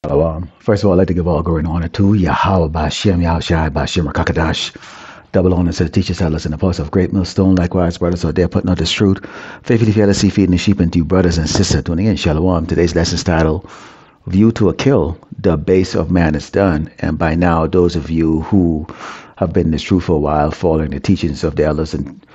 First of all, I'd like to give all glory and honor to Yahweh Bashem, Yahushai Bashem, Rakakadash. Double honor to the teachers, elders, and apostles of Great Millstone. Likewise, brothers out there putting out this truth. Faithfully, fearlessly feeding the sheep, and to you, brothers and sisters tuning in. Shalom. Today's lesson is titled, View to a Kill, the base of man is done. And by now, those of you who have been in this truth for a while, following the teachings of the elders and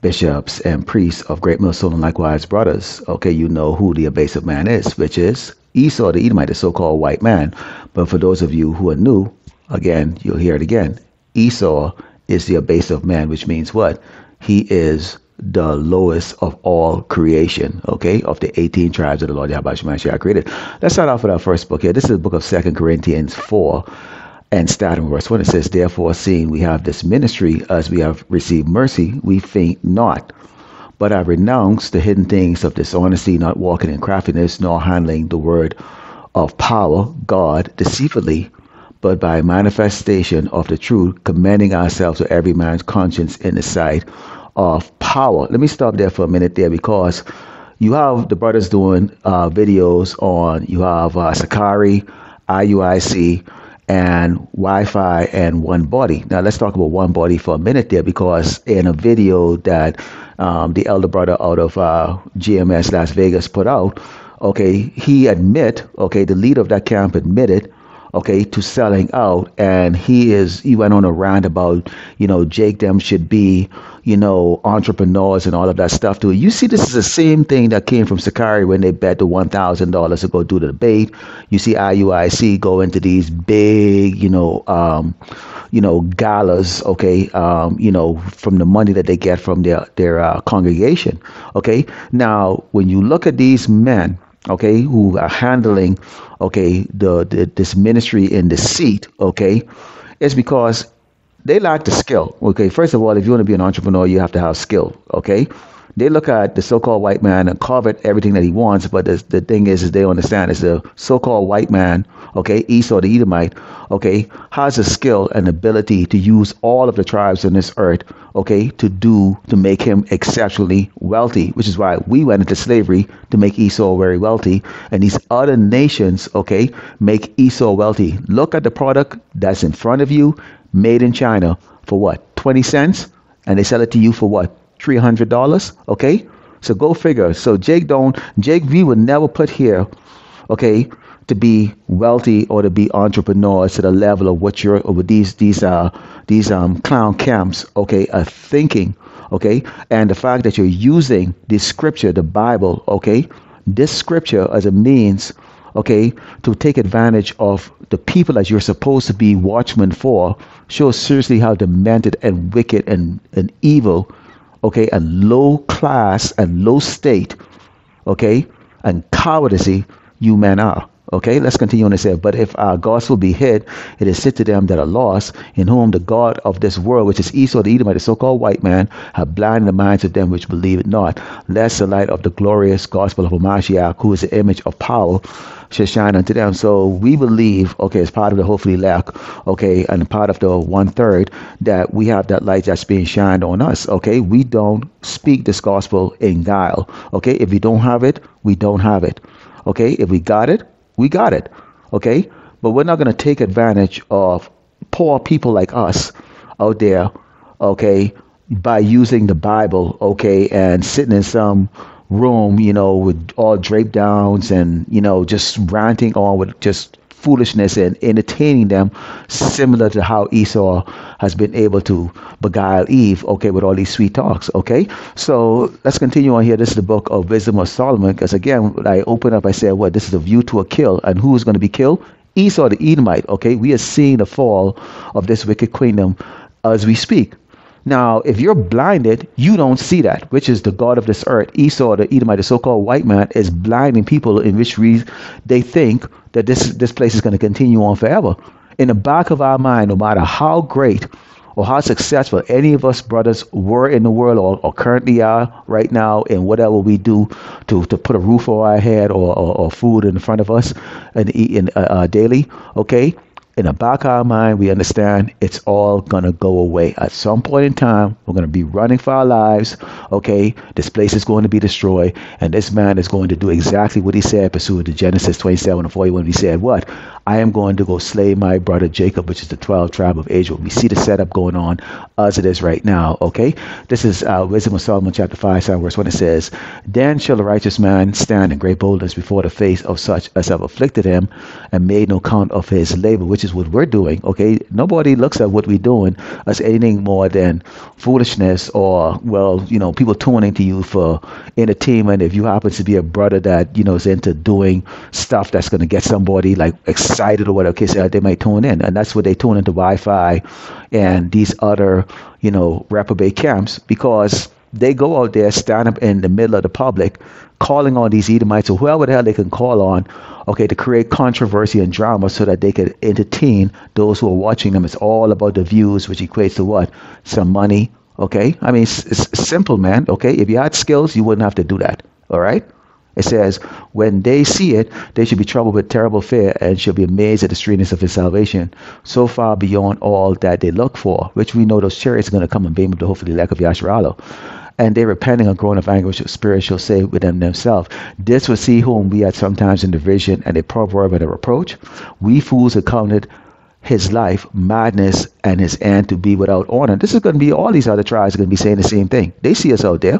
bishops and priests of Great Millstone, and likewise brothers, okay, you know who the abase of man is, which is Esau the Edomite, the so-called white man. But for those of you who are new, again, you'll hear it again. Esau is the abase of man, which means what? He is the lowest of all creation, okay, of the 18 tribes of the Lord Yahweh Shemashia created. Let's start off with our first book here. This is the book of 2 Corinthians 4. And starting verse 1, it says, Therefore, seeing we have this ministry, as we have received mercy, we faint not. But I renounce the hidden things of dishonesty, not walking in craftiness, nor handling the word of power, God, deceitfully, but by manifestation of the truth, commending ourselves to every man's conscience in the sight of power. Let me stop there for a minute there, because you have the brothers doing videos on, you have Sakari, IUIC, and Wi-Fi and One Body. Now let's talk about One Body for a minute there, because in a video that the elder brother out of GMS Las Vegas put out, okay, he the leader of that camp admitted, okay, to selling out, and he went on a rant about, Jake them should be, entrepreneurs and all of that stuff too. You see, this is the same thing that came from Sakari when they bet the $1,000 to go do the debate. You see IUIC go into these big, galas, okay, from the money that they get from their congregation. Okay, now when you look at these men, okay, who are handling, okay, this ministry in the seat, okay, it's because they lack the skill. Okay, first of all, if you want to be an entrepreneur, you have to have skill. Okay, they look at the so-called white man and covet everything that he wants, but the thing is they understand is the so-called white man, okay, Esau the Edomite, okay, has a skill and ability to use all of the tribes on this earth, okay, to make him exceptionally wealthy, which is why we went into slavery, to make Esau very wealthy, and these other nations, okay, make Esau wealthy. Look at the product that's in front of you, made in China, for what, 20 cents, and they sell it to you for what, $300. Okay, so go figure. So Jake V would never put here, okay, to be wealthy or to be entrepreneurs to the level of what you're with these clown camps, okay, are thinking. Okay, and the fact that you're using this scripture, the Bible, okay, this scripture as a means, okay, to take advantage of the people that you're supposed to be watchmen for, shows seriously how demented and wicked and evil, okay, and low class and low state, okay, and cowardice you men are. Okay, let's continue on and say, but if our gospel be hid, it is said to them that are lost, in whom the God of this world, which is Esau the Edomite, the so-called white man, have blinded the minds of them which believe it not, lest the light of the glorious gospel of Mashiach, who is the image of power, should shine unto them. So we believe, okay, as part of the hopefully elect, okay, and part of the 1/3, that we have that light that's being shined on us. Okay, we don't speak this gospel in guile. Okay, if we don't have it, we don't have it. Okay, if we got it, we got it. Okay, but we're not going to take advantage of poor people like us out there, okay, by using the Bible, okay, and sitting in some room, with all draped downs and, just ranting on with just foolishness and entertaining them, similar to how Esau has been able to beguile Eve, okay, with all these sweet talks. Okay, so let's continue on here. This is the book of Wisdom of Solomon, because again, when I open up, I said, what, this is a view to a kill, and who is going to be killed? Esau the Edomite. Okay, we are seeing the fall of this wicked kingdom as we speak. Now, if you're blinded, you don't see that, which is the God of this earth. Esau, the Edomite, the so-called white man, is blinding people in which they think that this place is going to continue on forever. In the back of our mind, no matter how great or how successful any of us brothers were in the world or currently are right now in whatever we do to put a roof over our head or food in front of us and eat daily, okay? in the back of our mind, we understand it's all going to go away. At some point in time, we're going to be running for our lives. Okay, this place is going to be destroyed. And this man is going to do exactly what he said, pursuant to Genesis 27:41. He said, what? I am going to go slay my brother Jacob, which is the 12th tribe of Israel. We see the setup going on as it is right now. Okay, this is Wisdom of Solomon, chapter 5, verse 1. It says, then shall the righteous man stand in great boldness before the face of such as have afflicted him and made no count of his labor, which is what we're doing. Okay, nobody looks at what we're doing as anything more than foolishness, or, well, people tuning to you for entertainment. If you happen to be a brother that is into doing stuff that's going to get somebody like excited or whatever, okay, so they might tune in, and that's what they tune into Wi-Fi and these other reprobate camps, because they go out there, stand up in the middle of the public, calling on these Edomites or whoever the hell they can call on, okay, to create controversy and drama so that they could entertain those who are watching them. It's all about the views, which equates to what? Some money, okay? I mean, it's simple, man, okay? If you had skills, you wouldn't have to do that, all right? It says, when they see it, they should be troubled with terrible fear and should be amazed at the strangeness of his salvation, so far beyond all that they look for, which we know those chariots are going to come and beam up the hopefully elect of Yasharalo. And they repenting and growing of anguish of spirit shall say within themselves, this will see whom we had sometimes in division and a proverb and a reproach. We fools accounted his life madness and his end to be without honor. This is going to be, all these other tribes are going to be saying the same thing. They see us out there.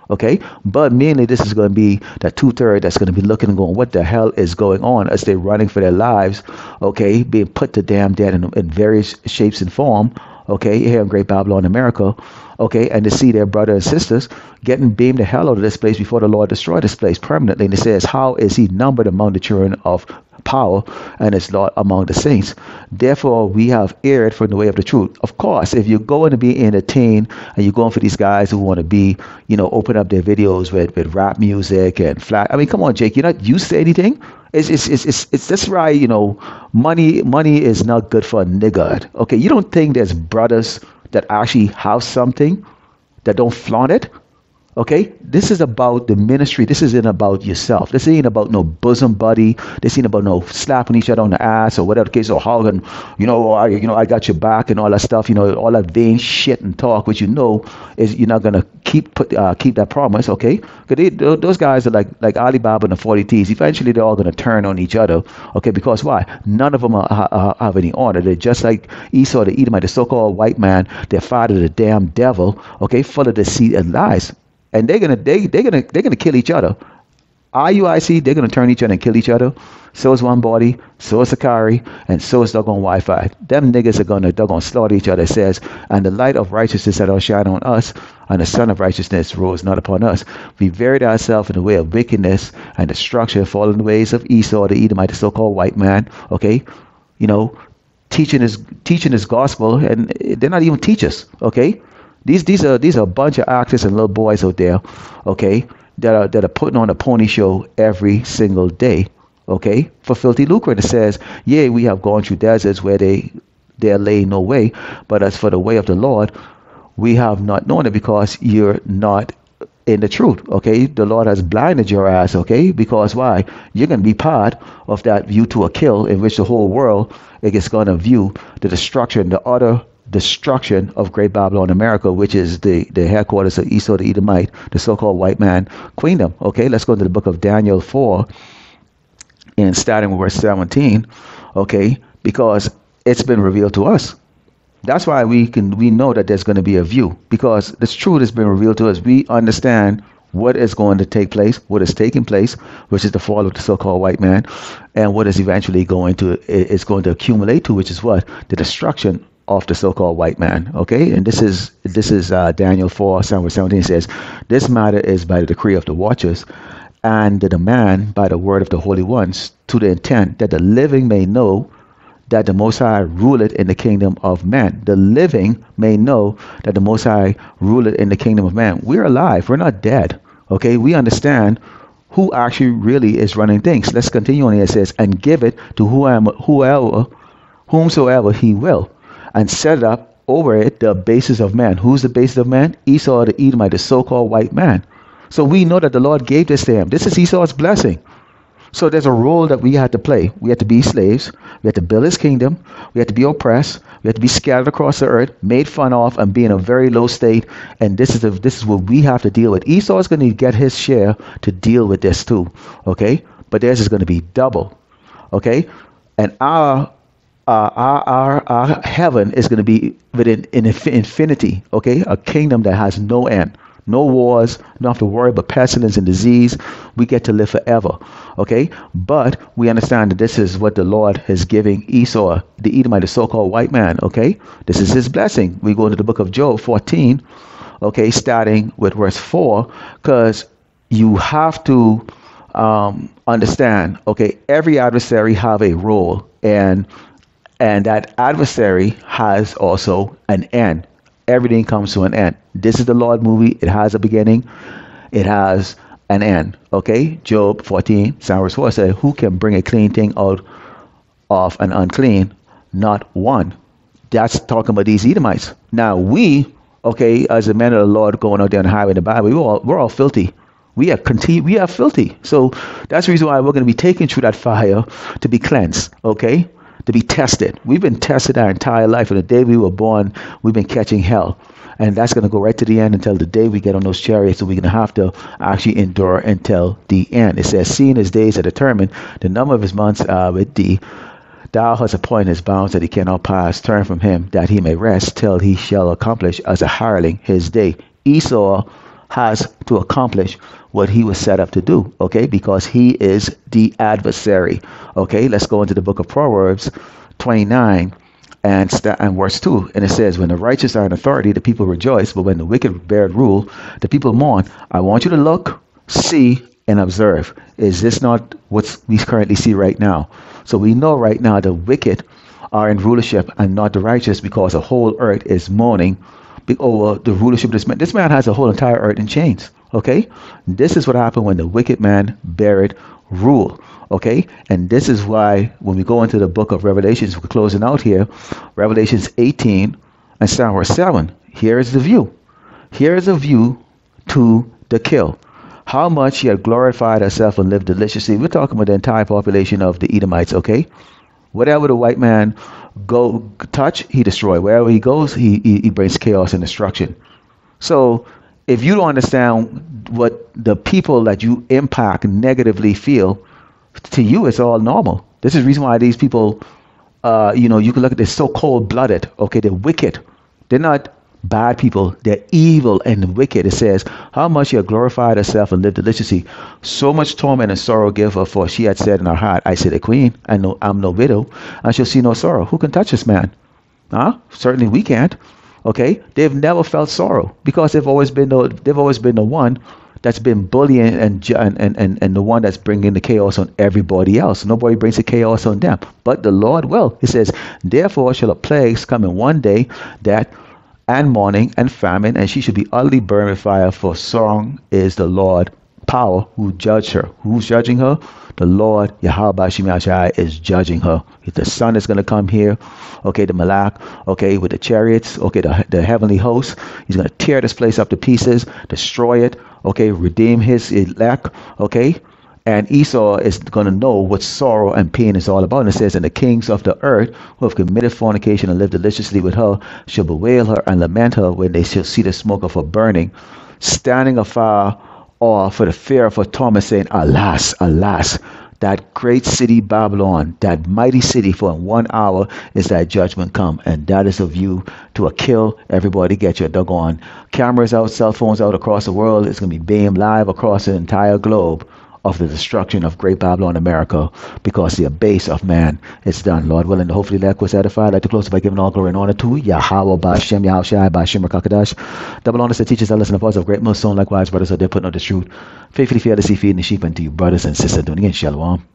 Okay, but mainly this is going to be that 2/3 that's going to be looking and going, what the hell is going on, as they're running for their lives, okay, being put to damn death in various shapes and form, okay, here in Great Babylon, America, okay, and to see their brothers and sisters getting beamed the hell out of this place before the Lord destroyed this place permanently. And it says, how is he numbered among the children of power and his Lord among the saints? Therefore we have erred from the way of the truth. Of course, if you're going to be entertained and you're going for these guys who want to be, open up their videos with rap music and flat, I mean, come on, Jake, you're not used to anything. It's that's right, money is not good for a nigga. Okay, you don't think there's brothers that actually have something that don't flaunt it? Okay, this is about the ministry. This isn't about yourself. This ain't about no bosom buddy. This ain't about no slapping each other on the ass or whatever the case, or hugging. I got your back and all that stuff. All that vain shit and talk, which is you're not gonna keep that promise. Okay, because those guys are like Alibaba and the 40 Thieves. Eventually, they're all gonna turn on each other. Okay, because why? None of them have any honor. They're just like Esau, the Edomite, the so-called white man. They're father the damn devil. Okay, full of deceit and lies. And they're gonna kill each other. IUIC, they're gonna turn each other and kill each other. So is One Body, so is Sakari, and so is doggone Wi-Fi. Them niggas they're gonna slaughter each other. It says, and the light of righteousness that shine on us, and the sun of righteousness rose not upon us. We varied ourselves in the way of wickedness and destruction, following the ways of Esau, the Edomite, the so-called white man. Okay, teaching his gospel, and they're not even teachers. Okay. These are a bunch of actors and little boys out there, okay, that are putting on a pony show every single day, okay, for filthy lucre. And it says, yeah, we have gone through deserts where there lay no way, but as for the way of the Lord, we have not known it, because you're not in the truth. Okay, the Lord has blinded your ass. Okay, because why? You're going to be part of that view to a kill, in which the whole world is going to view the destruction, the utter destruction of Great Babylon, America, which is the headquarters of Esau the Edomite, the so-called white man queendom. Okay, let's go to the book of Daniel 4 and starting with verse 17. Okay, because it's been revealed to us. That's why we know that there's going to be a view, because this truth has been revealed to us. We understand what is going to take place, what is taking place, which is the fall of the so-called white man, and what is eventually going to accumulate to, which is what? The destruction of the so-called white man. Okay, and this is Daniel 4, 17 says, this matter is by the decree of the watchers and the demand by the word of the holy ones, to the intent that the living may know that the Most High ruleth in the kingdom of man. The living may know that the Most High ruleth in the kingdom of man. We're alive. We're not dead. Okay, we understand who actually really is running things. Let's continue on here. It says, and give it to whomsoever he will, and set it up over it the basis of man. Who's the basis of man? Esau the Edomite, the so-called white man. So we know that the Lord gave this to him. This is Esau's blessing. So there's a role that we had to play. We had to be slaves. We had to build his kingdom. We had to be oppressed. We had to be scattered across the earth, made fun of, and be in a very low state. And this is what we have to deal with. Esau is going to get his share to deal with this too. Okay, but theirs is going to be double. Okay, and our heaven is going to be within infinity. Okay, a kingdom that has no end. No wars, don't have to worry about pestilence and disease. We get to live forever. Okay? But we understand that this is what the Lord is giving Esau, the Edomite, the so-called white man. Okay? This is his blessing. We go into the book of Job 14, okay, starting with verse 4, because you have to understand, okay, every adversary have a role, and that adversary has also an end. Everything comes to an end. This is the Lord movie. It has a beginning. It has an end. Okay? Job 14, verse 4 said, who can bring a clean thing out of an unclean? Not one. That's talking about these Edomites. Now we, okay, as the men of the Lord going out there on the highway in the Bible, we're all filthy. We are filthy. So that's the reason why we're going to be taken through that fire to be cleansed. Okay? To be tested. We've been tested our entire life. From the day we were born, we've been catching hell. And that's going to go right to the end until the day we get on those chariots. So we're going to have to actually endure until the end. It says, seeing his days are determined, the number of his months are with thee. Thou hast appointed his bounds that he cannot pass. Turn from him that he may rest till he shall accomplish as a hireling his day. Esau has to accomplish what he was set up to do, okay, because he is the adversary. Okay, let's go into the book of Proverbs 29 and verse 2. And it says, when the righteous are in authority, the people rejoice, but when the wicked bear rule, the people mourn. I want you to look, see, and observe. Is this not what we currently see right now? So we know right now the wicked are in rulership and not the righteous, because the whole earth is mourning over the rulership of this man. This man has the whole entire earth in chains. Okay, this is what happened when the wicked man buried rule. Okay, and this is why when we go into the book of Revelations, we're closing out here, Revelations 18 and verse 7. Here is the view. Here is a view to the kill. How much he had glorified herself and lived deliciously. We're talking about the entire population of the Edomites. Okay, whatever the white man go touch, he destroy. Wherever he goes, he brings chaos and destruction. So if you don't understand what the people that you impact negatively feel, to you it's all normal. This is the reason why these people, you can look at this so cold-blooded. Okay, they're wicked. They're not bad people. They're evil and wicked. It says, how much she had glorified herself and lived deliciously. So much torment and sorrow give her, for she had said in her heart, I sit a queen, and I'm no widow, and shall see no sorrow. Who can touch this man? Certainly we can't. Okay, they've never felt sorrow because they've always been the one that's been bullying and the one that's bringing the chaos on everybody else. Nobody brings the chaos on them, but the Lord will. It says, therefore shall a plagues come in one day, that and mourning and famine, and she should be utterly burned with fire. For strong is the Lord power who judged her. Who's judging her? The Lord Yahweh Shemashai is judging her. The sun is going to come here, okay, the Malak, okay, with the chariots, okay, the heavenly host. He's going to tear this place up to pieces, destroy it, okay, redeem his elect, okay. And Esau is going to know what sorrow and pain is all about. And it says, and the kings of the earth who have committed fornication and lived deliciously with her shall bewail her and lament her when they shall see the smoke of her burning, standing afar off for the fear of her torment, saying, alas, alas, that great city Babylon, that mighty city, for in 1 hour is that judgment come. And that is a view to a kill. Everybody get your doggone cameras out, cell phones out across the world. It's going to be beamed live across the entire globe of the destruction of great Babylon, America, because the abase of man is done. Lord willing, hopefully that was edified. I'd like to close by giving all glory and honor to Yahweh Bashem, Yahweh Shai, Bashem Rakakadash. Double honors to teachers that listen to parts of great millstone. Likewise, brothers, are there putting out the truth. Faithfully, fearlessly feeding the sheep, and to you, brothers and sisters, doing again. Shalom.